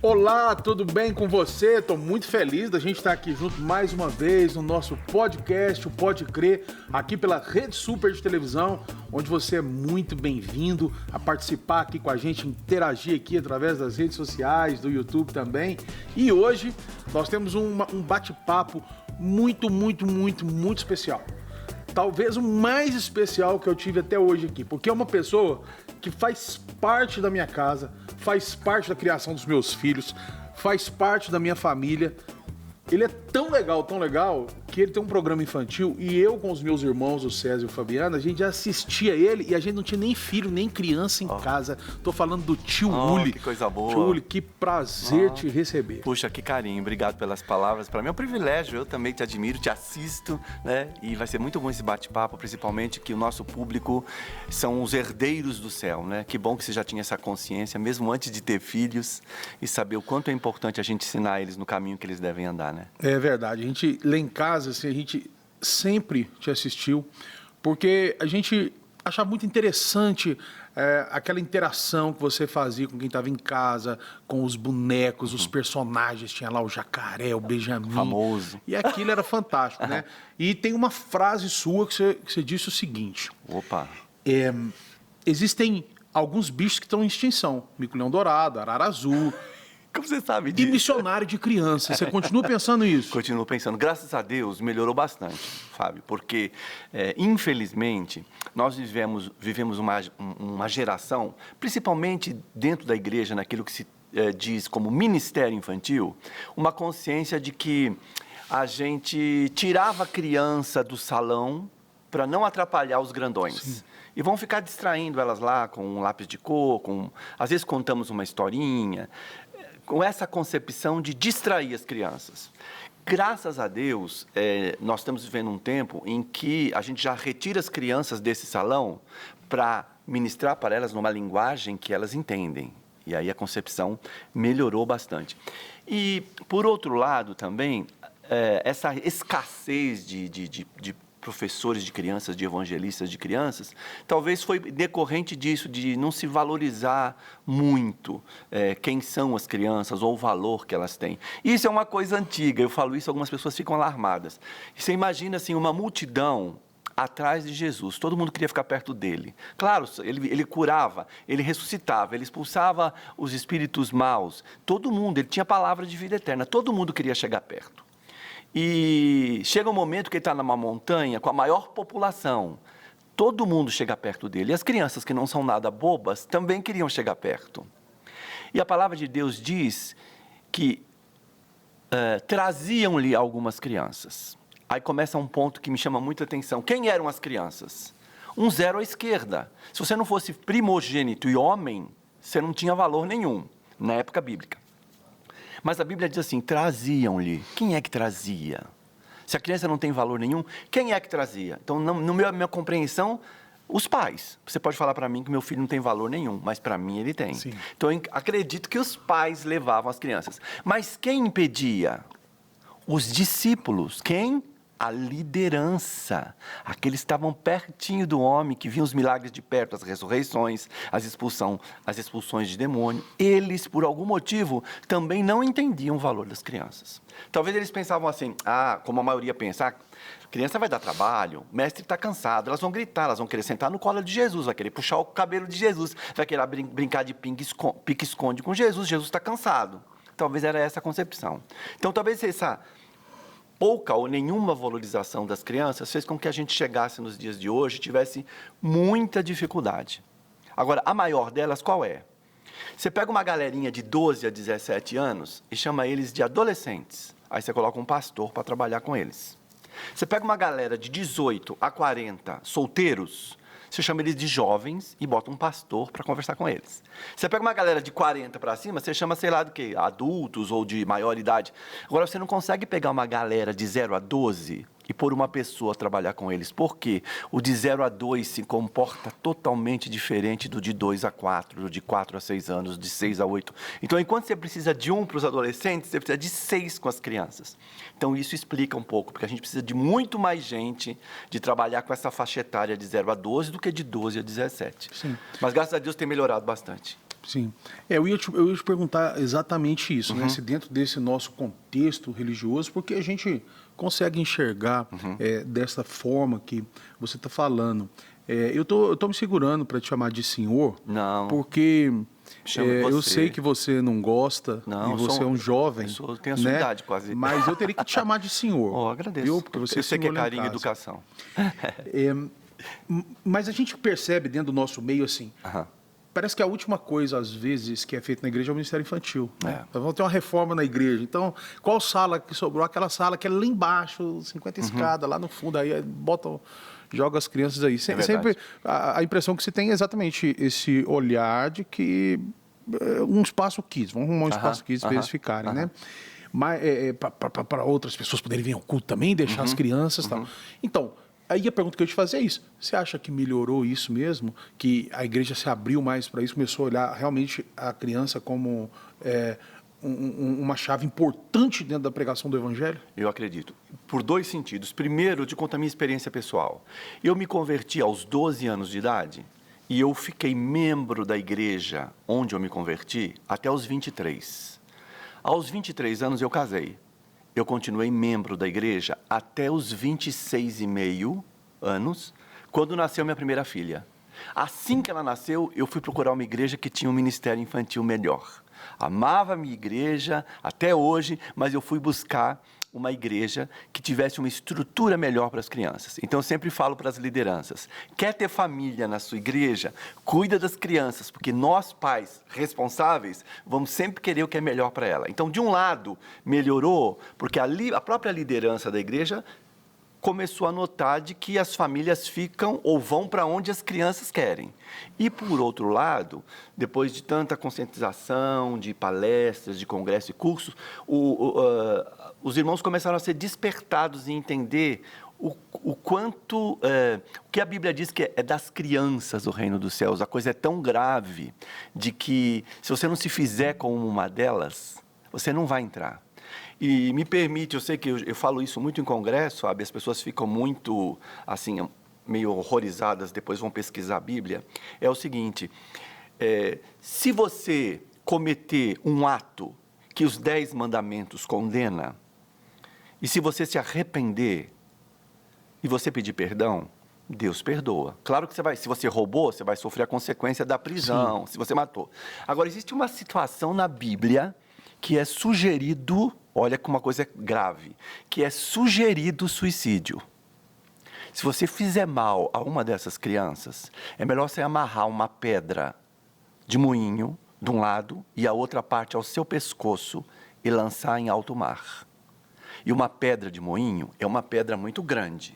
Olá, tudo bem com você? Estou muito feliz da gente estar aqui junto mais uma vez no nosso podcast, o Pode Crer, aqui pela Rede Super de Televisão, onde você é muito bem-vindo a participar aqui com a gente, interagir aqui através das redes sociais, do YouTube também. E hoje nós temos um bate-papo muito especial. Talvez o mais especial que eu tive até hoje aqui, porque é uma pessoa que faz parte da minha casa, faz parte da criação dos meus filhos, faz parte da minha família. Ele é tão legal, que ele tem um programa infantil e eu com os meus irmãos, o César e o Fabiano, a gente já assistia ele e a gente não tinha nem filho, nem criança em casa. Tô falando do tio Uli. Que coisa boa. Tio Uli, que prazer te receber. Puxa, que carinho. Obrigado pelas palavras. Para mim é um privilégio. Eu também te admiro, te assisto, né? E vai ser muito bom esse bate-papo, principalmente que o nosso público são os herdeiros do céu, né? Que bom que você já tinha essa consciência, mesmo antes de ter filhos, e saber o quanto é importante a gente ensinar eles no caminho que eles devem andar, né? É verdade. A gente, lá em casa, assim, a gente sempre te assistiu, porque a gente achava muito interessante aquela interação que você fazia com quem estava em casa, com os bonecos, os personagens. Tinha lá o Jacaré, o Benjamin. Famoso. E aquilo era fantástico, né? E tem uma frase sua que você disse o seguinte. Opa! Existem alguns bichos que estão em extinção. Mico-leão-dourado, arara azul... Como você sabe E disso? missionário de criança. Você continua pensando nisso? Continuo pensando. Graças a Deus, melhorou bastante, Fábio, porque, infelizmente, nós vivemos uma geração, principalmente dentro da igreja, naquilo que se diz como ministério infantil, uma consciência de que a gente tirava a criança do salão para não atrapalhar os grandões. Sim. E vão ficar distraindo elas lá com um lápis de cor, às vezes contamos uma historinha, com essa concepção de distrair as crianças. Graças a Deus, nós estamos vivendo um tempo em que a gente já retira as crianças desse salão para ministrar para elas numa linguagem que elas entendem. E aí a concepção melhorou bastante. E, por outro lado, também, essa escassez de professores de crianças, de evangelistas de crianças, talvez foi decorrente disso, de não se valorizar muito quem são as crianças ou o valor que elas têm. Isso é uma coisa antiga, eu falo isso, algumas pessoas ficam alarmadas. E você imagina assim, uma multidão atrás de Jesus, todo mundo queria ficar perto dele. Claro, ele curava, ele ressuscitava, ele expulsava os espíritos maus, todo mundo, ele tinha palavra de vida eterna, todo mundo queria chegar perto. E chega um momento que ele está numa montanha com a maior população. Todo mundo chega perto dele. E as crianças que não são nada bobas também queriam chegar perto. E a palavra de Deus diz que traziam-lhe algumas crianças. Aí começa um ponto que me chama muita atenção. Quem eram as crianças? Um zero à esquerda. Se você não fosse primogênito e homem, você não tinha valor nenhum na época bíblica. Mas a Bíblia diz assim, traziam-lhe. Quem é que trazia? Se a criança não tem valor nenhum, quem é que trazia? Então, na minha compreensão, os pais. Você pode falar para mim que meu filho não tem valor nenhum, mas para mim ele tem. Sim. Então, eu acredito que os pais levavam as crianças. Mas quem impedia? Os discípulos. Quem? A liderança. Aqueles que estavam pertinho do homem, que viam os milagres de perto, as ressurreições, as expulsões de demônio. Eles, por algum motivo, também não entendiam o valor das crianças. Talvez eles pensavam assim, como a maioria pensa, a criança vai dar trabalho, o mestre está cansado, elas vão gritar, elas vão querer sentar no colo de Jesus, vai querer puxar o cabelo de Jesus, vai querer brincar de pique-esconde com Jesus, Jesus está cansado. Talvez era essa a concepção. Então, talvez essa pouca ou nenhuma valorização das crianças fez com que a gente chegasse nos dias de hoje, tivesse muita dificuldade. Agora, a maior delas qual é? Você pega uma galerinha de 12 a 17 anos e chama eles de adolescentes. Aí você coloca um pastor para trabalhar com eles. Você pega uma galera de 18 a 40 solteiros, você chama eles de jovens e bota um pastor para conversar com eles. Você pega uma galera de 40 para cima, você chama, sei lá, do quê? Adultos ou de maior idade. Agora, você não consegue pegar uma galera de 0 a 12 e pôr uma pessoa a trabalhar com eles. Por quê? O de 0 a 2 se comporta totalmente diferente do de 2 a 4, do de 4 a 6 anos, de 6 a 8. Então, enquanto você precisa de 1 para os adolescentes, você precisa de 6 com as crianças. Então, isso explica um pouco, porque a gente precisa de muito mais gente de trabalhar com essa faixa etária de 0 a 12 do que de 12 a 17. Sim. Mas, graças a Deus, tem melhorado bastante. Sim. Eu ia te perguntar exatamente isso, né? Se dentro desse nosso contexto religioso, porque a gente consegue enxergar dessa forma que você está falando. Eu tô me segurando para te chamar de senhor, Não. porque Chame eu você. sei que você não gosta, Não, e você é um jovem. eu tenho a sua idade quase. Mas eu teria que te chamar de senhor. Oh, agradeço. Viu? Porque você eu sei que é senhor lá em carinho e casa. educação. Mas a gente percebe dentro do nosso meio assim. Parece que a última coisa, às vezes, que é feita na igreja é o ministério infantil. Né? Nós vamos ter uma reforma na igreja. Então, qual sala que sobrou? Aquela sala que é lá embaixo, 50 escadas, lá no fundo. Aí joga as crianças aí. Sempre a impressão que se tem é exatamente esse olhar de que um espaço kids. Vamos arrumar um espaço kids para eles ficarem, né? Mas para outras pessoas poderem vir ao culto também, deixar as crianças e tal. Então, aí a pergunta que eu ia te fazer é isso. Você acha que melhorou isso mesmo? Que a igreja se abriu mais para isso, começou a olhar realmente a criança como uma chave importante dentro da pregação do evangelho? Eu acredito. Por 2 sentidos. Primeiro, eu te conto a minha experiência pessoal. Eu me converti aos 12 anos de idade e eu fiquei membro da igreja onde eu me converti até os 23. Aos 23 anos eu casei. Eu continuei membro da igreja até os 26,5 anos, quando nasceu minha primeira filha. Assim que ela nasceu, eu fui procurar uma igreja que tinha um ministério infantil melhor. Amava a minha igreja até hoje, mas eu fui buscar uma igreja que tivesse uma estrutura melhor para as crianças. Então, eu sempre falo para as lideranças, quer ter família na sua igreja? Cuida das crianças, porque nós, pais responsáveis, vamos sempre querer o que é melhor para ela. Então, de um lado, melhorou, porque a própria liderança da igreja começou a notar de que as famílias ficam ou vão para onde as crianças querem. E, por outro lado, depois de tanta conscientização, de palestras, de congressos e cursos, os irmãos começaram a ser despertados e entender o quanto, o que a Bíblia diz que é das crianças o reino dos céus. A coisa é tão grave de que, se você não se fizer como uma delas, você não vai entrar. E me permite, eu sei que eu falo isso muito em congresso, sabe? As pessoas ficam muito, assim, meio horrorizadas, depois vão pesquisar a Bíblia. É o seguinte, se você cometer um ato que os 10 mandamentos condena, e se você se arrepender e você pedir perdão, Deus perdoa. Claro que se você roubou, você vai sofrer a consequência da prisão, se você matou. Agora, existe uma situação na Bíblia que é sugerido, olha como uma coisa grave, que é sugerido suicídio. Se você fizer mal a uma dessas crianças, é melhor você amarrar uma pedra de moinho de um lado e a outra parte ao seu pescoço e lançar em alto mar. E uma pedra de moinho é uma pedra muito grande.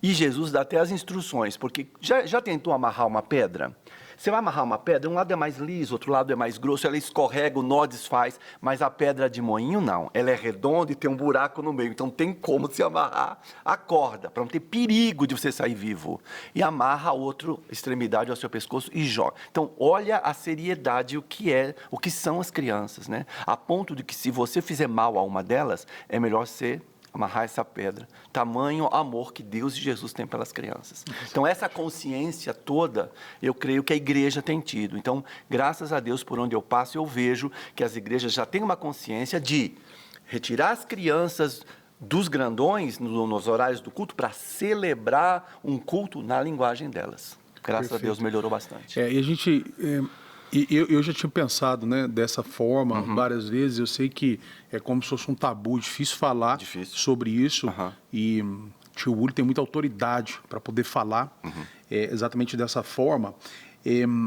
E Jesus dá até as instruções, porque já tentou amarrar uma pedra? Você vai amarrar uma pedra, um lado é mais liso, outro lado é mais grosso, ela escorrega, o nó desfaz, mas a pedra de moinho não, ela é redonda e tem um buraco no meio, então tem como se amarrar a corda, para não ter perigo de você sair vivo. E amarra a outra extremidade ao seu pescoço e joga. Então, olha a seriedade, o que são as crianças, né? A ponto de que se você fizer mal a uma delas, é melhor você amarrar essa pedra. Tamanho amor que Deus e Jesus têm pelas crianças. Então, essa consciência toda, eu creio que a igreja tem tido. Então, graças a Deus, por onde eu passo, eu vejo que as igrejas já têm uma consciência de retirar as crianças dos grandões nos horários do culto para celebrar um culto na linguagem delas. Graças a Deus, melhorou bastante. E a gente... eu já tinha pensado, né, dessa forma várias vezes. Eu sei que é como se fosse um tabu, difícil falar sobre isso. E tio Uli tem muita autoridade para poder falar exatamente dessa forma.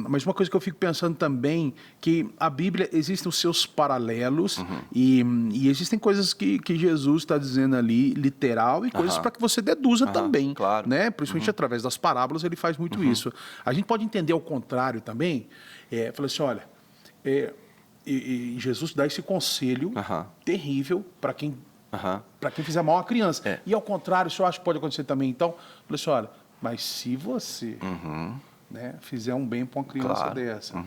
Mas uma coisa que eu fico pensando também, que a Bíblia existem os seus paralelos e existem coisas que Jesus está dizendo ali, literal, e coisas para que você deduza também. Claro. Né? Principalmente através das parábolas, ele faz muito isso. A gente pode entender ao contrário também. Fala assim, olha, e Jesus dá esse conselho terrível para quem fizer mal a criança. E ao contrário, isso eu acho que pode acontecer também. Então, fala assim, olha, mas se você... né, fizer um bem para uma criança dessa,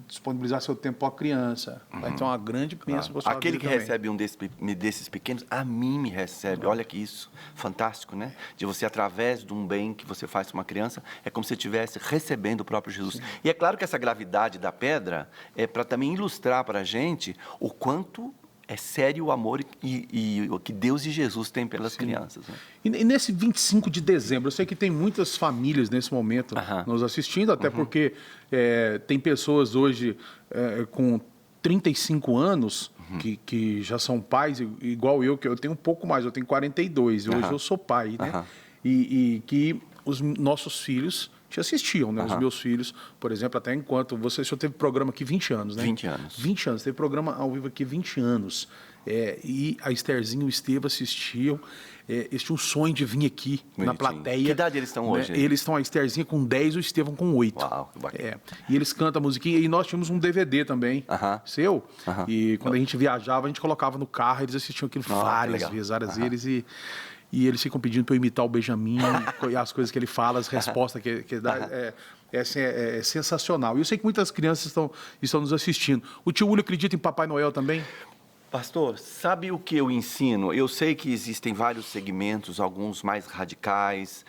disponibilizar seu tempo para a criança. Vai ter uma grande bênção para sua Aquele vida que também. recebe um desses pequenos, a mim me recebe. Olha que isso, fantástico, né? De você, através de um bem que você faz para uma criança, é como se você estivesse recebendo o próprio Jesus. Sim. E é claro que essa gravidade da pedra é para também ilustrar para a gente o quanto é sério o amor e o que Deus e Jesus têm pelas crianças. Né? E nesse 25 de dezembro, eu sei que tem muitas famílias nesse momento nos assistindo, até porque tem pessoas hoje com 35 anos que já são pais, igual eu, que eu tenho um pouco mais, eu tenho 42, hoje eu sou pai, né? E que os nossos filhos te assistiam, né? Os meus filhos, por exemplo, até enquanto o senhor teve programa aqui 20 anos, né? 20 anos. 20 anos, teve programa ao vivo aqui 20 anos. E a Estherzinha e o Estevam assistiam. Eles tinham um sonho de vir aqui na plateia. Que idade eles estão hoje? Eles estão, a Estherzinha com 10 e o Estevam com 8. Uau, que bacana. E eles cantam a musiquinha. E nós tínhamos um DVD também, seu. E quando a gente viajava, a gente colocava no carro, eles assistiam aquilo várias vezes. E eles ficam pedindo para eu imitar o Benjamin, e as coisas que ele fala, as respostas que dá. É sensacional. E eu sei que muitas crianças estão nos assistindo. O tio Ulio acredita em Papai Noel também? Pastor, sabe o que eu ensino? Eu sei que existem vários segmentos, alguns mais radicais.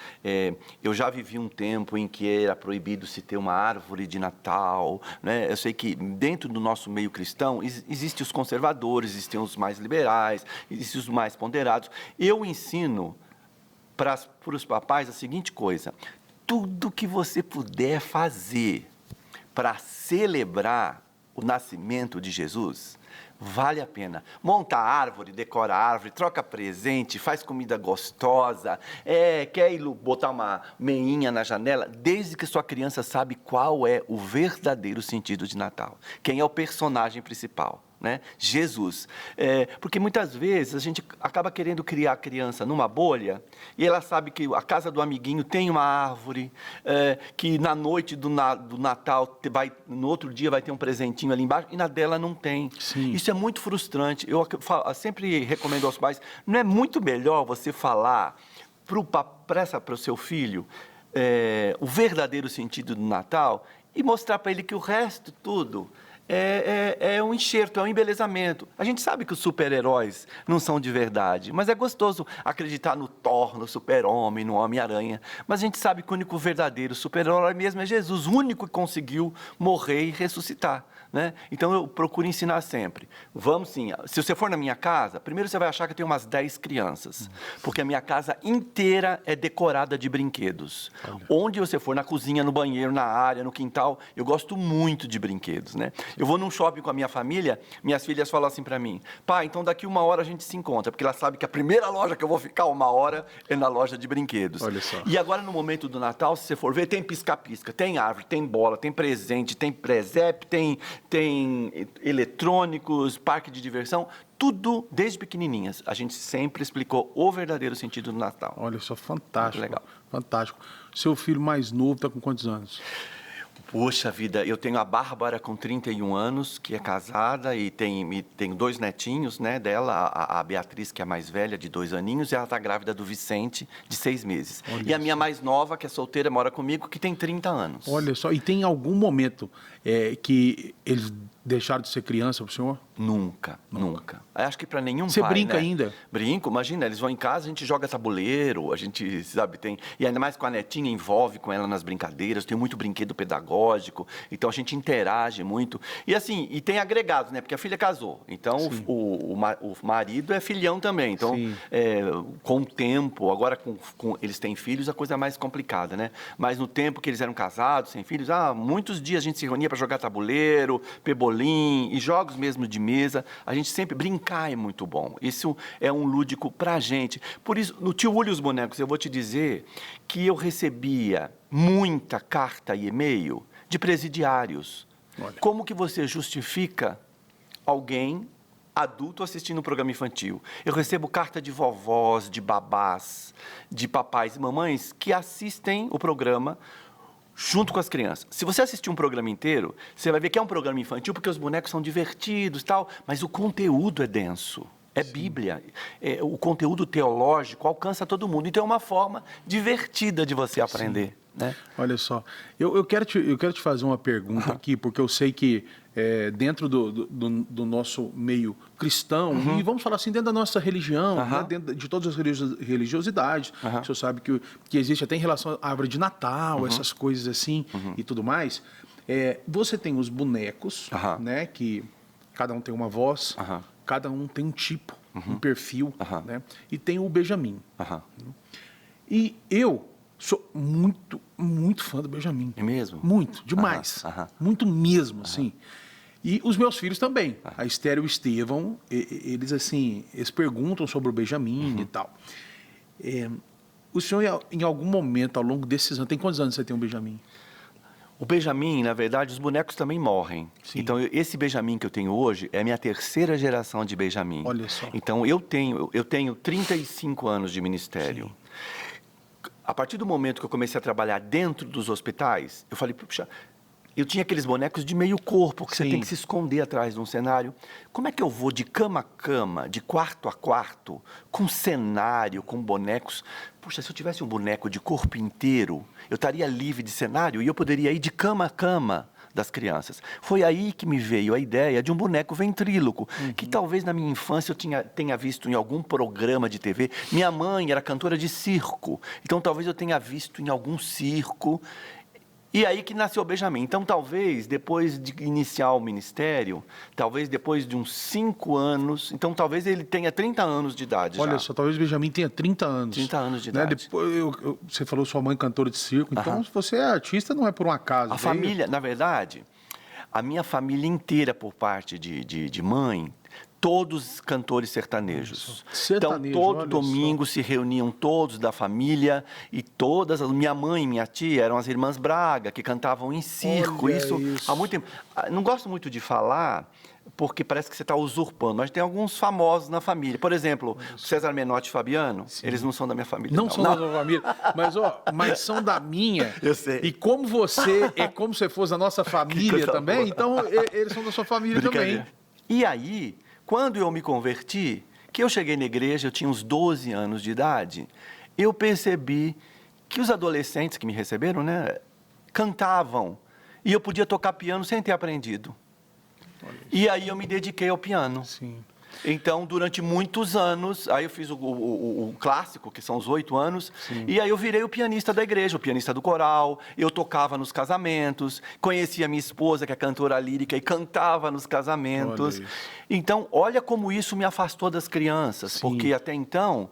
Eu já vivi um tempo em que era proibido se ter uma árvore de Natal, né? Eu sei que dentro do nosso meio cristão existem os conservadores, existem os mais liberais, existem os mais ponderados. Eu ensino para os papais a seguinte coisa: tudo que você puder fazer para celebrar o nascimento de Jesus, vale a pena. Monta a árvore, decora a árvore, troca presente, faz comida gostosa, quer ir botar uma meinha na janela, desde que sua criança sabe qual é o verdadeiro sentido de Natal. Quem é o personagem principal, né? Jesus. Porque muitas vezes a gente acaba querendo criar a criança numa bolha e ela sabe que a casa do amiguinho tem uma árvore, que na noite do Natal, no outro dia vai ter um presentinho ali embaixo e na dela não tem. Sim. Isso é muito frustrante. Eu sempre recomendo aos pais, não é muito melhor você falar para o seu filho o verdadeiro sentido do Natal e mostrar para ele que o resto tudo é um enxerto, é um embelezamento. A gente sabe que os super-heróis não são de verdade, mas é gostoso acreditar no Thor, no Super-Homem, no Homem-Aranha. Mas a gente sabe que o único verdadeiro super-herói mesmo é Jesus, o único que conseguiu morrer e ressuscitar. Né? Então eu procuro ensinar sempre. Vamos sim, se você for na minha casa, primeiro você vai achar que eu tenho umas 10 crianças, porque a minha casa inteira é decorada de brinquedos. Olha. Onde você for, na cozinha, no banheiro, na área, no quintal, eu gosto muito de brinquedos, né? Eu vou num shopping com a minha família, minhas filhas falam assim para mim: pai, então daqui 1 hora a gente se encontra, porque elas sabem que a primeira loja que eu vou ficar 1 hora é na loja de brinquedos. Olha só. E agora no momento do Natal, se você for ver, tem pisca-pisca, tem árvore, tem bola, tem presente, tem presépio, tem eletrônicos, parque de diversão, tudo desde pequenininhas. A gente sempre explicou o verdadeiro sentido do Natal. Olha só, fantástico. Muito legal. Fantástico. Seu filho mais novo está com quantos anos? Poxa vida, eu tenho a Bárbara com 31 anos, que é casada e tenho 2 netinhos, né, dela, a Beatriz, que é a mais velha, de 2 aninhos, e ela está grávida do Vicente, de 6 meses. Olha e a minha mais nova, que é solteira, mora comigo, que tem 30 anos. Olha só, e tem algum momento que eles deixaram de ser criança para o senhor? Nunca. Acho que para nenhum pai, Você brinca, né? ainda? Brinco, imagina, eles vão em casa, a gente joga tabuleiro, a gente, sabe, e ainda mais com a netinha, envolve com ela nas brincadeiras, tem muito brinquedo pedagógico, então a gente interage muito. E assim, e tem agregados, né? Porque a filha casou, então o marido é filhão também, então com o tempo, agora eles têm filhos, a coisa é mais complicada, né? Mas no tempo que eles eram casados, sem filhos, muitos dias a gente se reunia para jogar tabuleiro, pebolim e jogos mesmo de mesa. A gente sempre brincar é muito bom. Isso é um lúdico pra gente. Por isso, no Tio Ulio e os Bonecos, eu vou te dizer que eu recebia muita carta e e-mail de presidiários. Olha. Como que você justifica alguém adulto assistindo um programa infantil? Eu recebo carta de vovós, de babás, de papais e mamães que assistem o programa junto com as crianças. Se você assistir um programa inteiro, você vai ver que é um programa infantil porque os bonecos são divertidos e tal, mas o conteúdo é denso. É Bíblia. O conteúdo teológico alcança todo mundo. Então é uma forma divertida de você aprender. né? Olha só, eu quero te fazer uma pergunta aqui, porque eu sei que dentro do nosso meio cristão, e vamos falar assim, dentro da nossa religião, né, dentro de todas as religiosidades, o senhor sabe que existe até em relação à árvore de Natal, essas coisas assim e tudo mais. Você tem os bonecos, né, que cada um tem uma voz, cada um tem um tipo, um perfil, né, e tem o Benjamin. E eu sou muito, muito fã do Benjamin. É mesmo? Muito, demais. Muito mesmo, assim. E os meus filhos também. A Esther e o Estevão, eles perguntam sobre o Benjamin e tal. O senhor, em algum momento, ao longo desses anos, tem quantos anos você tem o Benjamin? O Benjamin, na verdade, os bonecos também morrem. Sim. Então, esse Benjamin que eu tenho hoje é a minha terceira geração de Benjamin. Olha só. Então, eu tenho 35 anos de ministério. Sim. A partir do momento que eu comecei a trabalhar dentro dos hospitais, eu falei, puxa, eu tinha aqueles bonecos de meio corpo, que você tem que se esconder atrás de um cenário. Como é que eu vou de cama a cama, de quarto a quarto, com cenário, com bonecos? Puxa, se eu tivesse um boneco de corpo inteiro, eu estaria livre de cenário e eu poderia ir de cama a cama das crianças. Foi aí que me veio a ideia de um boneco ventríloco, que talvez na minha infância eu tenha visto em algum programa de TV. Minha mãe era cantora de circo, então talvez eu tenha visto em algum circo. E aí que nasceu o Benjamin. Então, talvez, depois de iniciar o ministério, talvez depois de uns 5 anos, então talvez ele tenha 30 anos de idade. Olha já. só, talvez o Benjamin tenha 30 anos. 30 anos de né? idade. Depois, você falou sua mãe cantora de circo, então se você é artista não é por um acaso. A família, na verdade, a minha família inteira por parte de mãe, todos cantores sertanejos. Então, todo domingo se reuniam todos da família e minha mãe e minha tia eram as irmãs Braga, que cantavam em circo. Olha isso há muito tempo. Não gosto muito de falar, porque parece que você está usurpando, mas tem alguns famosos na família. Por exemplo, César Menotti e Fabiano, eles não são da minha família. Não são da sua família, mas são da minha. Eu sei. E como você é como se fosse da nossa família também, então eles são da sua família também. E aí, quando eu me converti, que eu cheguei na igreja, eu tinha uns 12 anos de idade, eu percebi que os adolescentes que me receberam, né, cantavam. E eu podia tocar piano sem ter aprendido. E aí eu me dediquei ao piano. Sim. Então, durante muitos anos, aí eu fiz o clássico, que são os 8 anos, e aí eu virei o pianista da igreja, o pianista do coral, eu tocava nos casamentos, conhecia minha esposa, que é cantora lírica, e cantava nos casamentos. Então, olha como isso me afastou das crianças, porque até então,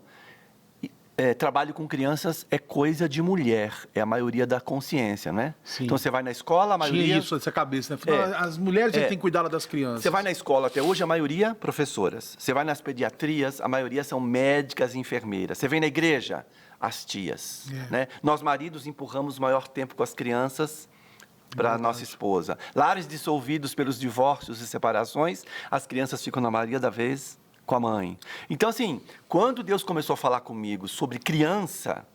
trabalho com crianças é coisa de mulher, é a maioria da consciência, né? Sim. Então, você vai na escola, a maioria... Tinha isso nessa cabeça, né? As mulheres têm que cuidar das crianças. Você vai na escola até hoje, a maioria professoras. Você vai nas pediatrias, a maioria são médicas e enfermeiras. Você vem na igreja, as tias. Né? Nós, maridos, empurramos o maior tempo com as crianças para a nossa esposa. Lares dissolvidos pelos divórcios e separações, as crianças ficam, na maioria da vez, com a mãe. Então, assim, quando Deus começou a falar comigo sobre criança...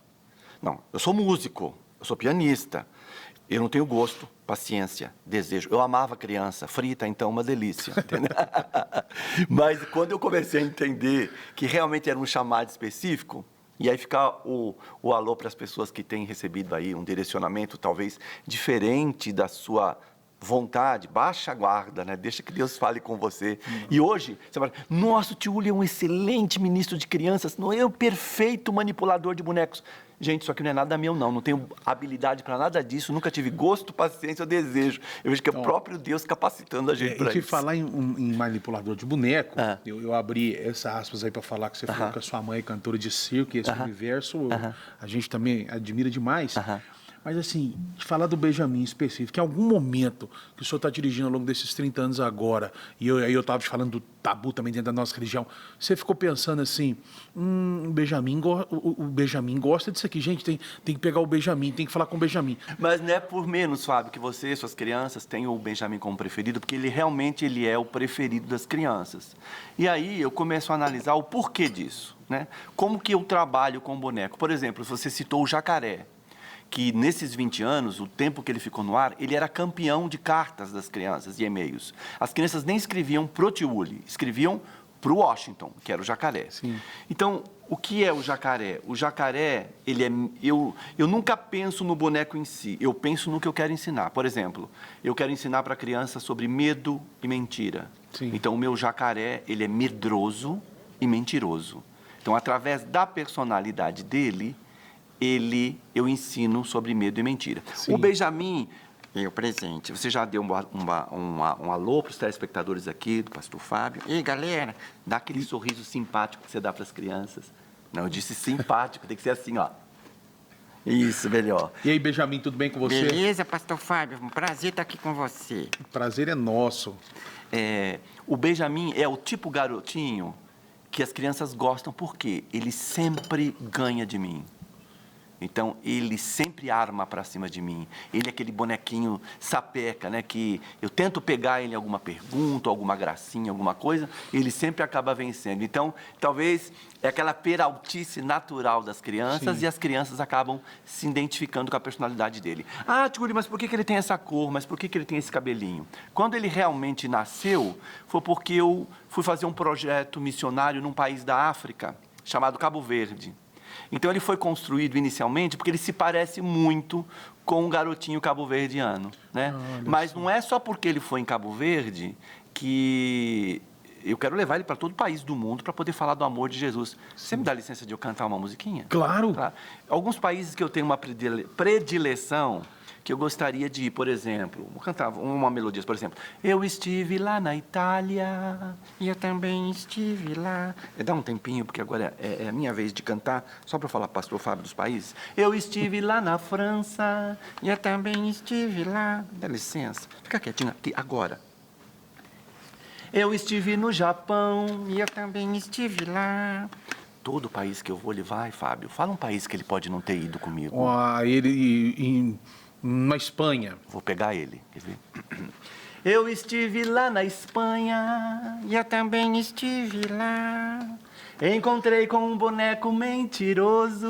Não, eu sou músico, eu sou pianista, eu não tenho gosto, paciência, desejo. Eu amava criança, frita, então, uma delícia, entendeu? Mas quando eu comecei a entender que realmente era um chamado específico, e aí fica o alô para as pessoas que têm recebido aí um direcionamento talvez diferente da sua vontade, baixa a guarda, né? Deixa que Deus fale com você. E hoje, você fala, nossa, o tio Uli é um excelente ministro de crianças, não é um perfeito manipulador de bonecos. Gente, isso aqui não é nada meu, não tenho habilidade para nada disso, nunca tive gosto, paciência ou desejo. Eu vejo que é o próprio Deus capacitando a gente para isso. E falar em manipulador de boneco, eu abri essa aspas aí para falar que você falou que a sua mãe é cantora de circo, e esse universo a gente também admira demais. Mas, assim, de falar do Benjamin específico, em algum momento que o senhor está dirigindo ao longo desses 30 anos agora, e eu estava te falando do tabu também dentro da nossa religião, você ficou pensando assim, o Benjamin gosta disso aqui, gente, tem que pegar o Benjamin, tem que falar com o Benjamin. Mas não é por menos, Fábio, que você e suas crianças têm o Benjamin como preferido, porque ele realmente é o preferido das crianças. E aí eu começo a analisar o porquê disso, né? Como que eu trabalho com o boneco? Por exemplo, você citou o jacaré, que nesses 20 anos, o tempo que ele ficou no ar, ele era campeão de cartas das crianças e e-mails. As crianças nem escreviam pro tio Uli, escreviam para o Washington, que era o jacaré. Sim. Então, o que é o jacaré? O jacaré, eu nunca penso no boneco em si, eu penso no que eu quero ensinar. Por exemplo, eu quero ensinar para a criança sobre medo e mentira. Sim. Então, o meu jacaré, ele é medroso e mentiroso. Então, através da personalidade dele, eu ensino sobre medo e mentira. Sim. O Benjamin, o presente, você já deu um alô para os telespectadores aqui, do pastor Fábio. E aí, galera, dá aquele sorriso simpático que você dá para as crianças. Não, eu disse simpático, tem que ser assim, ó. Isso, melhor. E aí, Benjamin, tudo bem com você? Beleza, pastor Fábio, um prazer estar aqui com você. O prazer é nosso. O Benjamin é o tipo garotinho que as crianças gostam, porque ele sempre ganha de mim. Então, ele sempre arma para cima de mim. Ele é aquele bonequinho sapeca, né? Que eu tento pegar ele em alguma pergunta, alguma gracinha, alguma coisa, ele sempre acaba vencendo. Então, talvez é aquela peraltice natural das crianças. Sim. E as crianças acabam se identificando com a personalidade dele. Ah, Tchuli, mas por que ele tem essa cor? Mas por que ele tem esse cabelinho? Quando ele realmente nasceu, foi porque eu fui fazer um projeto missionário num país da África, chamado Cabo Verde. Então, ele foi construído inicialmente porque ele se parece muito com um garotinho cabo-verdiano, né? Mas não é só porque ele foi em Cabo Verde que eu quero levar ele para todo o país do mundo para poder falar do amor de Jesus. Você me dá licença de eu cantar uma musiquinha? Claro. Tá? Alguns países que eu tenho uma predileção, que eu gostaria de ir, por exemplo, vou cantar uma melodia, por exemplo. Eu estive lá na Itália, E eu também estive lá. dá um tempinho, porque agora é a minha vez de cantar, só para falar pastor Fábio dos países. Eu estive lá na França, E eu também estive lá. dá licença, fica quietinho aqui, agora. Eu estive no Japão, E eu também estive lá. todo país que eu vou, ele vai, Fábio. Fala um país que ele pode não ter ido comigo. Na Espanha. Vou pegar ele, quer ver? Eu estive lá na Espanha, E eu também estive lá. encontrei com um boneco mentiroso.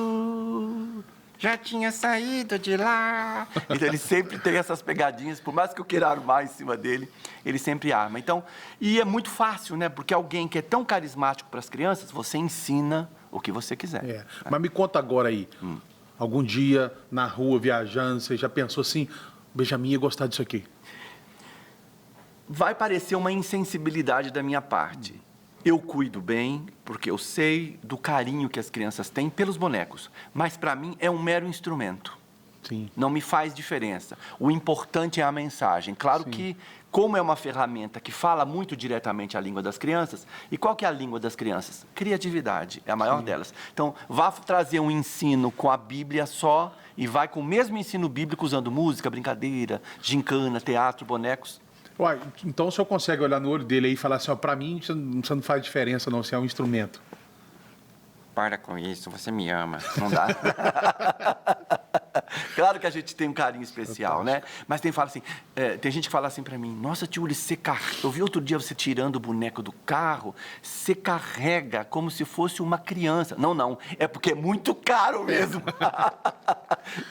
Já tinha saído de lá. Então, ele sempre tem essas pegadinhas, por mais que eu queira armar em cima dele, ele sempre arma. Então, e é muito fácil, né? Porque alguém que é tão carismático para as crianças, você ensina o que você quiser. Mas me conta agora aí. Algum dia, na rua, viajando, você já pensou assim, o Benjamin ia gostar disso aqui? Vai parecer uma insensibilidade da minha parte. Eu cuido bem, porque eu sei do carinho que as crianças têm pelos bonecos. Mas, para mim, é um mero instrumento. Sim. Não me faz diferença. O importante é a mensagem. Claro que, como é uma ferramenta que fala muito diretamente a língua das crianças, e qual que é a língua das crianças? Criatividade, é a maior delas. Então, vá trazer um ensino com a Bíblia só, e vai com o mesmo ensino bíblico usando música, brincadeira, gincana, teatro, bonecos. Uai, então o senhor consegue olhar no olho dele aí e falar assim, ó, pra mim você não faz diferença não, você é um instrumento. Para com isso, você me ama. Não dá. Claro que a gente tem um carinho especial, né? Mas tem gente que fala assim pra mim, nossa, tio, eu vi outro dia você tirando o boneco do carro, você carrega como se fosse uma criança. Não, é porque é muito caro mesmo.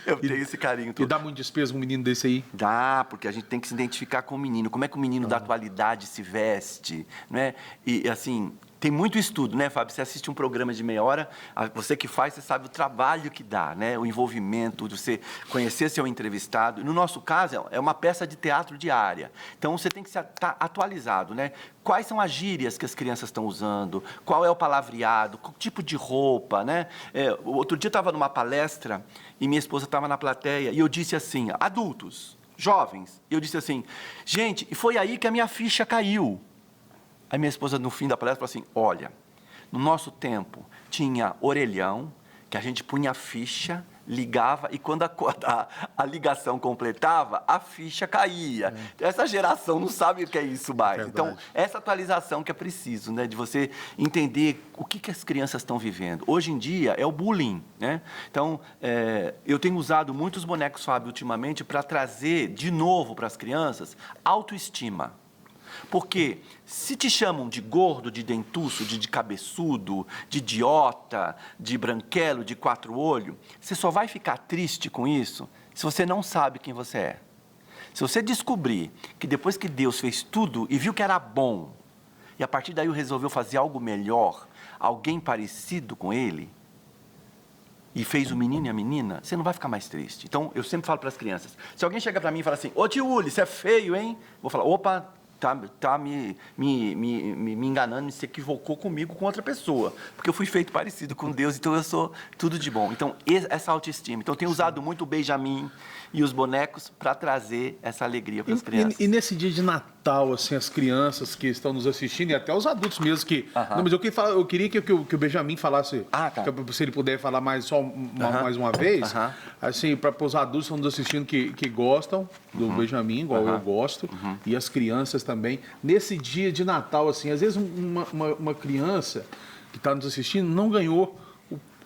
Eu tenho esse carinho todo. E dá muito despesa um menino desse aí? Dá, porque a gente tem que se identificar com o menino. Como é que o menino da atualidade se veste, né? E assim, tem muito estudo, né, Fábio? Você assiste um programa de meia hora, você que faz, você sabe o trabalho que dá, né? O envolvimento, de você conhecer seu entrevistado. No nosso caso, é uma peça de teatro diária. Então, você tem que estar atualizado, né? Quais são as gírias que as crianças estão usando? Qual é o palavreado? Qual tipo de roupa, né? Outro dia eu estava numa palestra e minha esposa estava na plateia e eu disse assim, adultos, jovens, e eu disse assim, gente, e foi aí que a minha ficha caiu. Aí minha esposa, no fim da palestra, falou assim, olha, no nosso tempo tinha orelhão, que a gente punha a ficha, ligava, e quando a ligação completava, a ficha caía. Essa geração não sabe o que é isso mais. Verdade. Então, essa atualização que é preciso, né? De você entender o que as crianças estão vivendo. Hoje em dia, é o bullying, né? Então, eu tenho usado muitos bonecos, Fábio, ultimamente, para trazer, de novo, para as crianças, autoestima. Porque se te chamam de gordo, de dentuço, de cabeçudo, de idiota, de branquelo, de quatro olhos, você só vai ficar triste com isso se você não sabe quem você é. Se você descobrir que depois que Deus fez tudo e viu que era bom, e a partir daí resolveu fazer algo melhor, alguém parecido com ele, e fez o menino e a menina, você não vai ficar mais triste. Então, eu sempre falo para as crianças, se alguém chega para mim e fala assim, ô tio Uli, você é feio, hein? Vou falar, opa, tá me enganando, se equivocou comigo, com outra pessoa. Porque eu fui feito parecido com Deus, então eu sou tudo de bom. Então, essa autoestima. Então, eu tenho usado muito o Benjamin e os bonecos para trazer essa alegria para as crianças. E nesse dia de Natal, assim, as crianças que estão nos assistindo, e até os adultos mesmo que... Não, mas eu queria que o Benjamin falasse, se ele puder falar mais uma vez, assim, para os adultos que estão nos assistindo que gostam do Benjamin, igual eu gosto, e as crianças também. Nesse dia de Natal, assim, às vezes uma criança que está nos assistindo não ganhou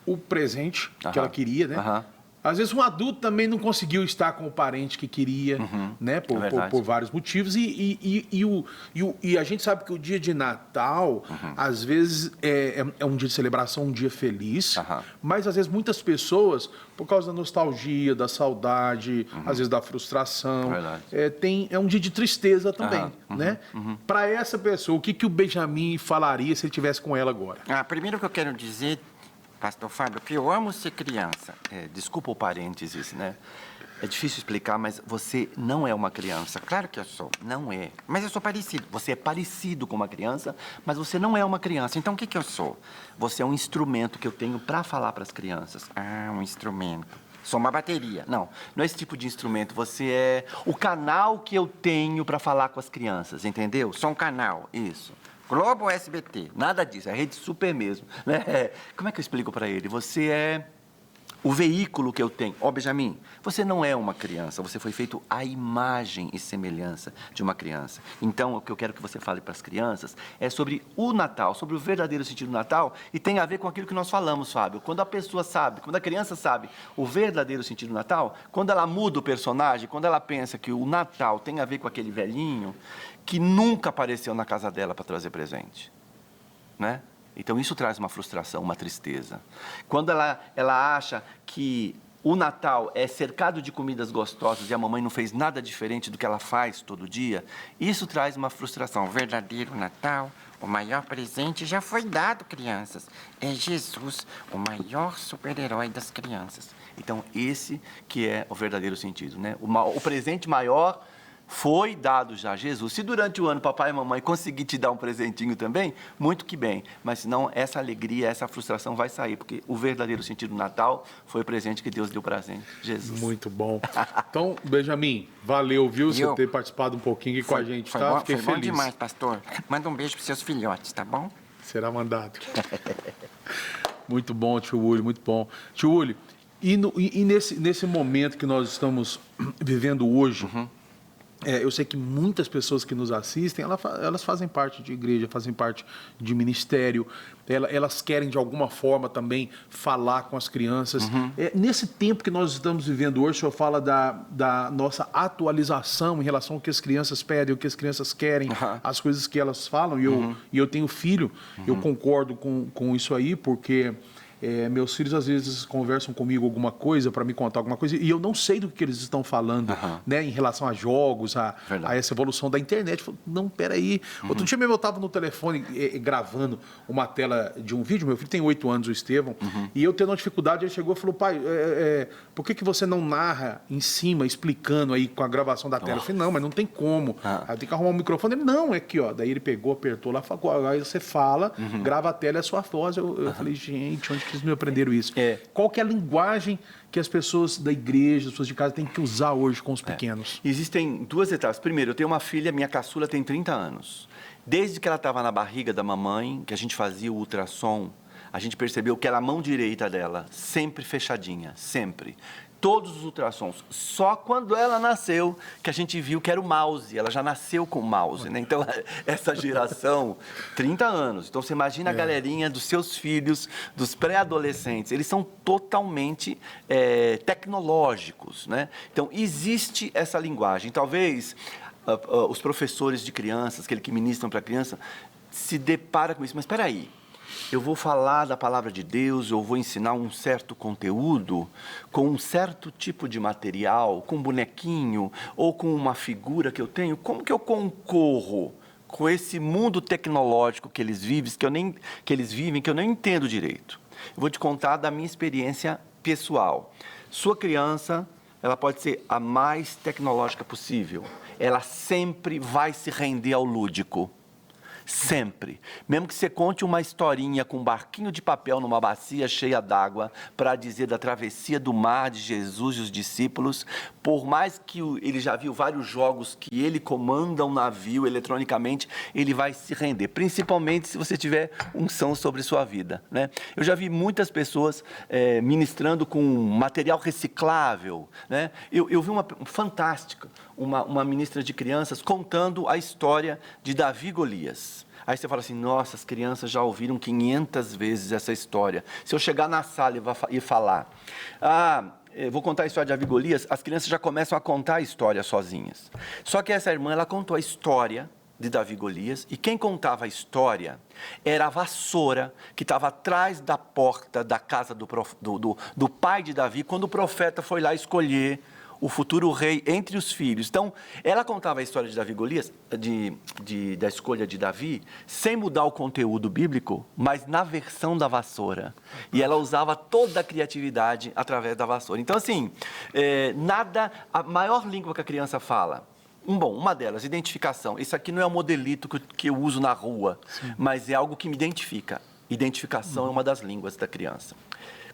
o presente que ela queria, né? Às vezes um adulto também não conseguiu estar com o parente que queria, né? Por vários motivos. E a gente sabe que o dia de Natal, às vezes, é um dia de celebração, um dia feliz. Mas, às vezes, muitas pessoas, por causa da nostalgia, da saudade, às vezes da frustração, é um dia de tristeza também, né? Para essa pessoa, o que o Benjamin falaria se ele estivesse com ela agora? Primeiro que eu quero dizer, Pastor Fábio, que eu amo ser criança. Desculpa o parênteses, né? É difícil explicar, mas você não é uma criança. Claro que eu sou. Não é. Mas eu sou parecido. Você é parecido com uma criança, mas você não é uma criança. Então, o que eu sou? Você é um instrumento que eu tenho para falar para as crianças. Um instrumento. Sou uma bateria. Não é esse tipo de instrumento. Você é o canal que eu tenho para falar com as crianças, entendeu? Sou um canal. Isso. Globo ou SBT? Nada disso, é rede super mesmo, né? Como é que eu explico para ele? Você é o veículo que eu tenho. Benjamin, você não é uma criança, você foi feito à imagem e semelhança de uma criança. Então, o que eu quero que você fale para as crianças é sobre o Natal, sobre o verdadeiro sentido do Natal, e tem a ver com aquilo que nós falamos, Fábio. Quando a pessoa sabe, quando a criança sabe o verdadeiro sentido do Natal, quando ela muda o personagem, quando ela pensa que o Natal tem a ver com aquele velhinho que nunca apareceu na casa dela para trazer presente, né? Então, isso traz uma frustração, uma tristeza. Quando ela acha que o Natal é cercado de comidas gostosas e a mamãe não fez nada diferente do que ela faz todo dia, isso traz uma frustração. O verdadeiro Natal, o maior presente já foi dado, crianças. É Jesus, o maior super-herói das crianças. Então, esse que é o verdadeiro sentido, né? O presente maior foi dado já, Jesus. Se durante o ano papai e mamãe conseguir te dar um presentinho também, muito que bem. Mas senão essa alegria, essa frustração vai sair, porque o verdadeiro sentido do Natal foi o presente que Deus deu para a gente, Jesus. Muito bom. Então, Benjamin, valeu, viu, você ter participado um pouquinho aqui com a gente, tá? Fiquei feliz. Foi bom demais, pastor. Manda um beijo para seus filhotes, tá bom? Será mandado. Muito bom, tio Uli, muito bom. Tio Uli, e nesse momento que nós estamos vivendo hoje, eu sei que muitas pessoas que nos assistem, elas fazem parte de igreja, fazem parte de ministério, elas querem de alguma forma também falar com as crianças. Nesse tempo que nós estamos vivendo hoje, o senhor fala da nossa atualização em relação ao que as crianças pedem, o que as crianças querem, as coisas que elas falam, e eu tenho filho, eu concordo com isso aí, porque... meus filhos às vezes conversam comigo alguma coisa para me contar alguma coisa e eu não sei do que eles estão falando, né, em relação a jogos, a essa evolução da internet. Eu falo, não, peraí. Outro dia mesmo eu estava no telefone gravando uma tela de um vídeo, meu filho tem 8 anos, o Estevão, e eu tendo uma dificuldade, ele chegou e falou, pai, por que você não narra em cima, explicando aí com a gravação da tela? Eu falei, não, mas não tem como. Aí eu tenho que arrumar um microfone. Ele, não, é aqui, ó. Daí ele pegou, apertou lá, falou, aí você fala, grava a tela e a sua voz. Eu falei, gente, onde que eles me aprenderam isso? Qual que é a linguagem que as pessoas da igreja, as pessoas de casa têm que usar hoje com os pequenos? Existem 2 etapas. Primeiro, eu tenho uma filha, minha caçula tem 30 anos. Desde que ela estava na barriga da mamãe, que a gente fazia o ultrassom, a gente percebeu que era a mão direita dela, sempre fechadinha, sempre. Todos os ultrassons. Só quando ela nasceu que a gente viu que era o mouse. Ela já nasceu com o mouse, né? Então, essa geração, 30 anos. Então, você imagina a galerinha dos seus filhos, dos pré-adolescentes. Eles são totalmente tecnológicos, né? Então, existe essa linguagem. Talvez os professores de crianças, aqueles que ministram para a criança, se deparam com isso. Mas, espera aí. Eu vou falar da palavra de Deus, eu vou ensinar um certo conteúdo com um certo tipo de material, com um bonequinho ou com uma figura que eu tenho. Como que eu concorro com esse mundo tecnológico que eles vivem, que eu nem entendo direito. Eu vou te contar da minha experiência pessoal. Sua criança, ela pode ser a mais tecnológica possível. Ela sempre vai se render ao lúdico. Sempre. Mesmo que você conte uma historinha com um barquinho de papel numa bacia cheia d'água para dizer da travessia do mar de Jesus e os discípulos, por mais que ele já viu vários jogos que ele comanda um navio eletronicamente, ele vai se render, principalmente se você tiver unção sobre sua vida, né? Eu já vi muitas pessoas ministrando com material reciclável, né? Eu vi uma fantástica, uma ministra de crianças contando a história de Davi e Golias. Aí você fala assim, nossa, as crianças já ouviram 500 vezes essa história. Se eu chegar na sala e falar, vou contar a história de Davi e Golias, as crianças já começam a contar a história sozinhas. Só que essa irmã, ela contou a história de Davi e Golias, e quem contava a história era a vassoura que estava atrás da porta da casa do pai de Davi, quando o profeta foi lá escolher o futuro rei entre os filhos. Então, ela contava a história de Davi e Golias, da escolha de Davi, sem mudar o conteúdo bíblico, mas na versão da vassoura. E ela usava toda a criatividade através da vassoura. Então, assim, a maior língua que a criança fala, uma delas, identificação. Isso aqui não é um modelito que eu uso na rua, mas é algo que me identifica. Identificação é uma das línguas da criança.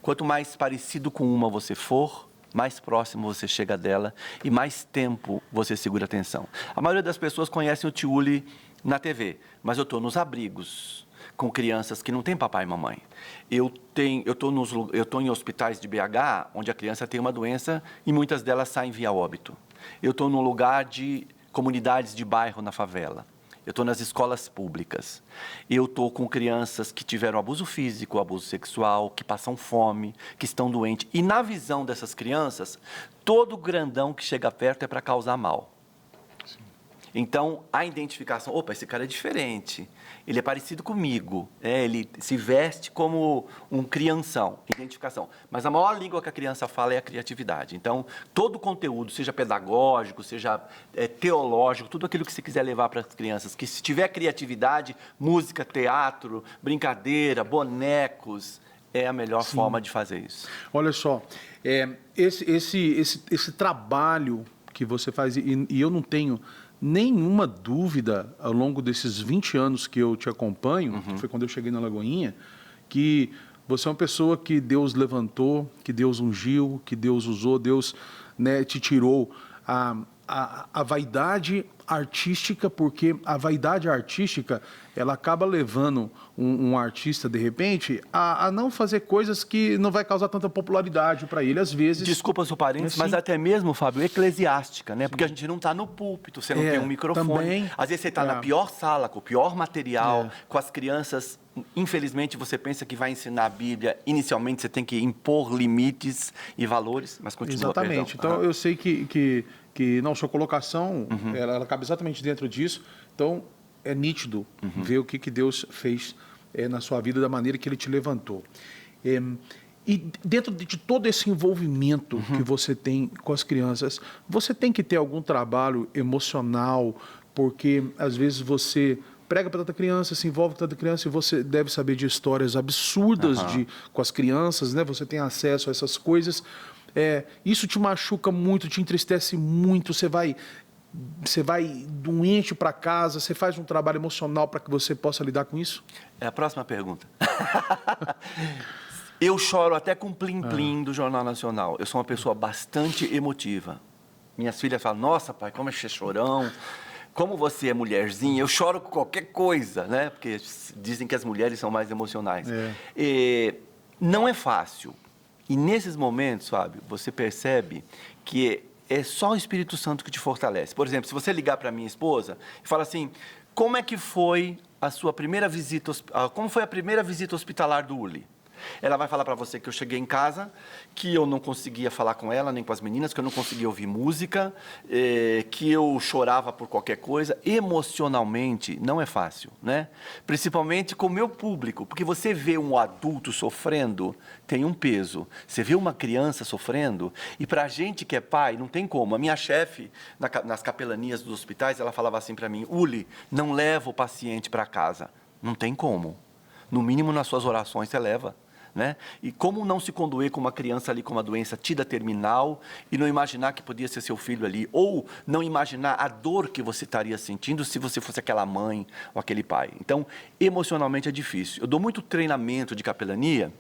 Quanto mais parecido com uma você for, mais próximo você chega dela e mais tempo você segura a atenção. A maioria das pessoas conhecem o Tiuli na TV, mas eu estou nos abrigos com crianças que não têm papai e mamãe. Eu estou em hospitais de BH, onde a criança tem uma doença e muitas delas saem via óbito. Eu estou num lugar de comunidades de bairro na favela. Eu estou nas escolas públicas. Eu estou com crianças que tiveram abuso físico, abuso sexual, que passam fome, que estão doentes. E na visão dessas crianças, todo grandão que chega perto é para causar mal. Sim. Então, a identificação, esse cara é diferente, ele é parecido comigo, ele se veste como um crianção, identificação. Mas a maior língua que a criança fala é a criatividade. Então, todo o conteúdo, seja pedagógico, seja teológico, tudo aquilo que você quiser levar para as crianças, que se tiver criatividade, música, teatro, brincadeira, bonecos, é a melhor forma de fazer isso. Olha só, esse trabalho que você faz, e eu não tenho nenhuma dúvida, ao longo desses 20 anos que eu te acompanho, que foi quando eu cheguei na Lagoinha, que você é uma pessoa que Deus levantou, que Deus ungiu, que Deus usou, Deus, né, te tirou a vaidade artística, porque a vaidade artística, ela acaba levando um artista, de repente, a não fazer coisas que não vai causar tanta popularidade para ele, às vezes. Desculpa seu parênteses, mas até mesmo, Fábio, eclesiástica, né? Porque a gente não está no púlpito, você não tem um microfone. Também, às vezes você está na pior sala, com o pior material, com as crianças. Infelizmente, você pensa que vai ensinar a Bíblia, inicialmente você tem que impor limites e valores, mas continua. Exatamente. Perdão. Então, eu sei que não, sua colocação, ela cabe exatamente dentro disso. Então, é nítido ver o que Deus fez na sua vida, da maneira que Ele te levantou. E dentro de todo esse envolvimento que você tem com as crianças, você tem que ter algum trabalho emocional, porque às vezes você prega para tanta criança, se envolve com tanta criança, e você deve saber de histórias absurdas com as crianças, né? Você tem acesso a essas coisas. Isso te machuca muito, te entristece muito, você vai doente para casa, você faz um trabalho emocional para que você possa lidar com isso? É a próxima pergunta. Eu choro até com plim-plim do Jornal Nacional. Eu sou uma pessoa bastante emotiva. Minhas filhas falam, nossa, pai, como é que é chorão? Como você é mulherzinha, eu choro com qualquer coisa, né? Porque dizem que as mulheres são mais emocionais. Não é fácil. E nesses momentos, Fábio, você percebe que é só o Espírito Santo que te fortalece. Por exemplo, se você ligar para minha esposa e falar assim, como é que foi a sua primeira visita, como foi a primeira visita hospitalar do Uli? Ela vai falar para você que eu cheguei em casa, que eu não conseguia falar com ela, nem com as meninas, que eu não conseguia ouvir música, que eu chorava por qualquer coisa. Emocionalmente, não é fácil, né? Principalmente com o meu público, porque você vê um adulto sofrendo, tem um peso. Você vê uma criança sofrendo, e para a gente que é pai, não tem como. A minha chefe, nas capelanias dos hospitais, ela falava assim para mim: Uli, não leva o paciente para casa. Não tem como. No mínimo, nas suas orações, você leva. Né? E como não se condoer com uma criança ali com uma doença tida terminal e não imaginar que podia ser seu filho ali, ou não imaginar a dor que você estaria sentindo se você fosse aquela mãe ou aquele pai. Então, emocionalmente é difícil. Eu dou muito treinamento de capelania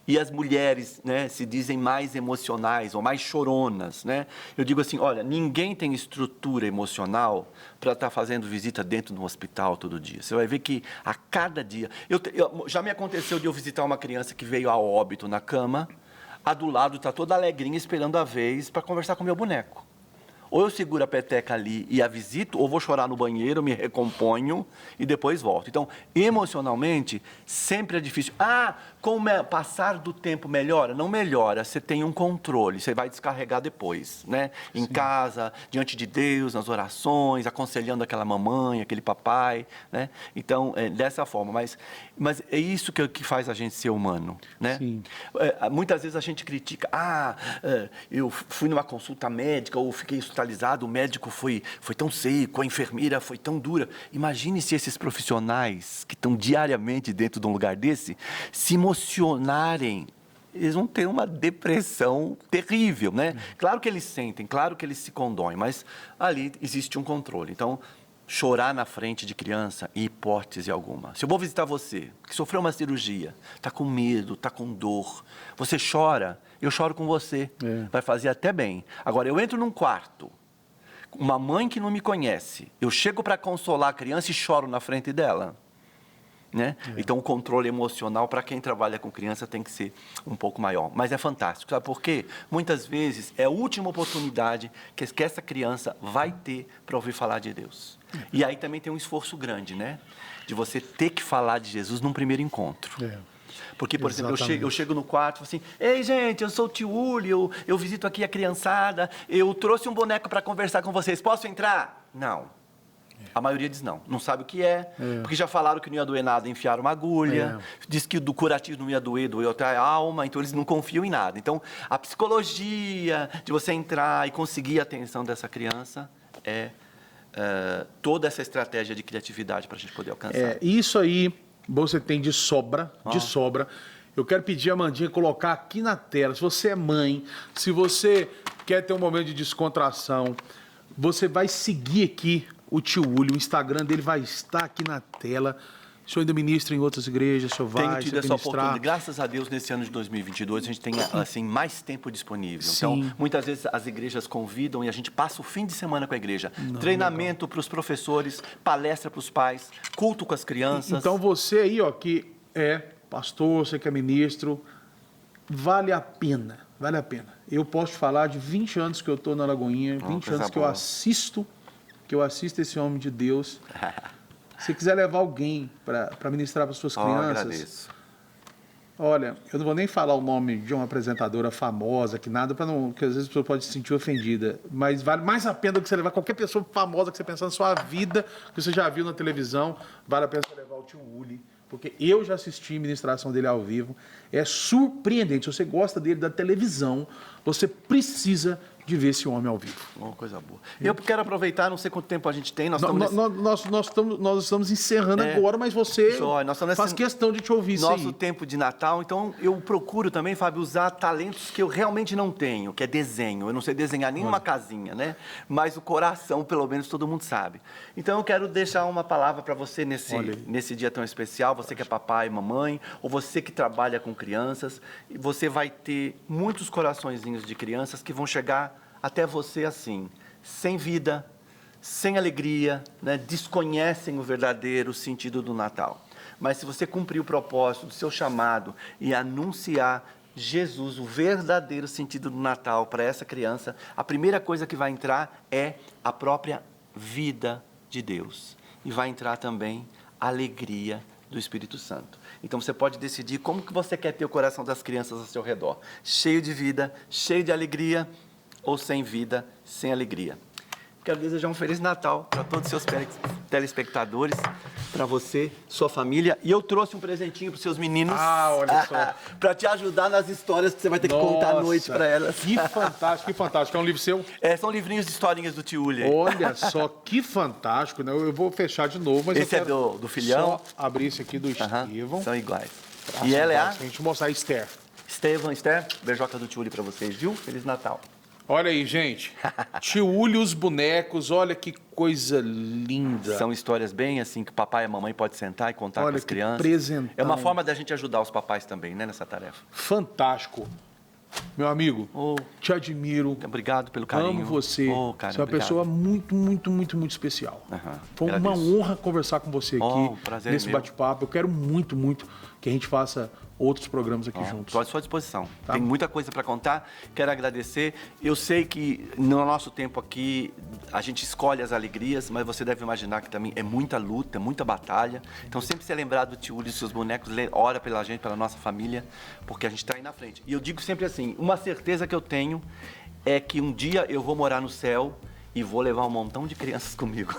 e as mulheres, né, se dizem mais emocionais ou mais choronas, né? Eu digo assim, olha, ninguém tem estrutura emocional para estar fazendo visita dentro de um hospital todo dia. Você vai ver que a cada dia... já me aconteceu de eu visitar uma criança que veio a óbito na cama, a do lado está toda alegrinha esperando a vez para conversar com o meu boneco. Ou eu seguro a peteca ali e a visito, ou vou chorar no banheiro, me recomponho e depois volto. Então, emocionalmente, sempre é difícil. Com o passar do tempo melhora? Não melhora, você tem um controle, você vai descarregar depois, né? Em casa, diante de Deus, nas orações, aconselhando aquela mamãe, aquele papai, né? Então, dessa forma. Mas é isso que faz a gente ser humano, né? Sim. Muitas vezes a gente critica, eu fui numa consulta médica ou fiquei hospitalizado, o médico foi tão seco, a enfermeira foi tão dura. Imagine se esses profissionais que estão diariamente dentro de um lugar desse se emocionarem, eles vão ter uma depressão terrível, né? Claro que eles sentem, claro que eles se condoem, mas ali existe um controle. Então, chorar na frente de criança, em hipótese alguma. Se eu vou visitar você, que sofreu uma cirurgia, está com medo, está com dor, você chora, eu choro com você, vai fazer até bem. Agora, eu entro num quarto, uma mãe que não me conhece, eu chego para consolar a criança e choro na frente dela. Né? Então, o controle emocional para quem trabalha com criança tem que ser um pouco maior. Mas é fantástico, sabe por quê? Muitas vezes é a última oportunidade que essa criança vai ter para ouvir falar de Deus. E aí também tem um esforço grande, né? De você ter que falar de Jesus num primeiro encontro. Porque, por exemplo, eu chego no quarto e falo assim: ei, gente, eu sou o tio Uli, eu visito aqui a criançada, eu trouxe um boneco para conversar com vocês, posso entrar? Não. A maioria diz não sabe o que porque já falaram que não ia doer nada, enfiaram uma agulha, diz que do curativo não ia doer até a alma, então eles não confiam em nada. Então, a psicologia de você entrar e conseguir a atenção dessa criança toda essa estratégia de criatividade para a gente poder alcançar. Isso aí você tem de sobra, Eu quero pedir a Amandinha colocar aqui na tela, se você é mãe, se você quer ter um momento de descontração, você vai seguir aqui o tio Uli, o Instagram dele vai estar aqui na tela. O senhor ainda ministra em outras igrejas, o senhor vai Tenho tido essa oportunidade. Graças a Deus, nesse ano de 2022, a gente tem assim, mais tempo disponível. Sim. Então, muitas vezes as igrejas convidam e a gente passa o fim de semana com a igreja. Treinamento para os professores, palestra para os pais, culto com as crianças. Então, você aí, que é pastor, você que é ministro, vale a pena, vale a pena. Eu posso te falar de 20 anos que eu estou na Lagoinha, 20 anos que eu assisto esse homem de Deus. Se quiser levar alguém para ministrar para as suas crianças, agradeço. Olha, eu não vou nem falar o nome de uma apresentadora famosa, porque às vezes a pessoa pode se sentir ofendida, mas vale mais a pena do que você levar qualquer pessoa famosa que você pensar na sua vida, que você já viu na televisão, vale a pena você levar o tio Uli, porque eu já assisti a ministração dele ao vivo, é surpreendente. Se você gosta dele da televisão, você precisa de ver esse homem ao vivo. Uma coisa boa. Eu quero aproveitar, não sei quanto tempo a gente tem. Nós estamos encerrando agora, mas você faz questão de te ouvir isso aí. Nosso tempo de Natal, então eu procuro também, Fábio, usar talentos que eu realmente não tenho, que é desenho. Eu não sei desenhar nenhuma casinha, né? Mas o coração, pelo menos, todo mundo sabe. Então eu quero deixar uma palavra para você nesse dia tão especial, você que é papai e mamãe, ou você que trabalha com crianças, e você vai ter muitos coraçõezinhos de crianças que vão chegar até você assim, sem vida, sem alegria, né? Desconhecem o verdadeiro sentido do Natal. Mas se você cumprir o propósito do seu chamado e anunciar Jesus, o verdadeiro sentido do Natal para essa criança, a primeira coisa que vai entrar é a própria vida de Deus. E vai entrar também a alegria do Espírito Santo. Então você pode decidir como que você quer ter o coração das crianças ao seu redor. Cheio de vida, cheio de alegria, ou sem vida, sem alegria. Quero desejar um Feliz Natal para todos os seus telespectadores, para você, sua família. E eu trouxe um presentinho para os seus meninos. Ah, olha só. Para te ajudar nas histórias que você vai ter que contar à noite para elas. Que fantástico, que fantástico. É um livro seu? São livrinhos de historinhas do tio Uli. Olha só, que fantástico, né? Eu vou fechar de novo, mas Esse eu quero do filhão. só abrir esse aqui do Estevão. São iguais. E ela é a A gente mostrar a Esther. Esther, beijoca do tio Uli para vocês, viu? Feliz Natal. Olha aí, gente. Tio Uli, os bonecos, olha que coisa linda. São histórias bem assim que o papai e a mamãe podem sentar e contar Olha com as que crianças. presentão. É uma forma da gente ajudar os papais também, né, nessa tarefa. Fantástico. Meu amigo, te admiro. Obrigado pelo carinho. Amo você. Cara, você é uma obrigado. pessoa muito, muito, muito, muito especial. Foi uma honra conversar com você aqui prazer nesse é meu. bate-papo. Eu quero muito, muito que a gente faça outros programas aqui juntos. Estou à sua disposição. Tá. Tem muita coisa para contar. Quero agradecer. Eu sei que no nosso tempo aqui a gente escolhe as alegrias, mas você deve imaginar que também é muita luta, muita batalha. Então sempre ser lembrado do tio Uli e seus bonecos, ora pela gente, pela nossa família, porque a gente está aí na frente. E eu digo sempre assim, uma certeza que eu tenho é que um dia eu vou morar no céu e vou levar um montão de crianças comigo.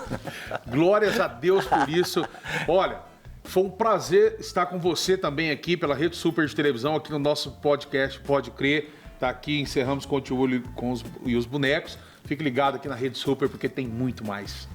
Glórias a Deus por isso. Olha, foi um prazer estar com você também aqui pela Rede Super de Televisão, aqui no nosso podcast Pode Crer. Tá aqui, encerramos com o tio Uli e os bonecos. Fique ligado aqui na Rede Super, porque tem muito mais.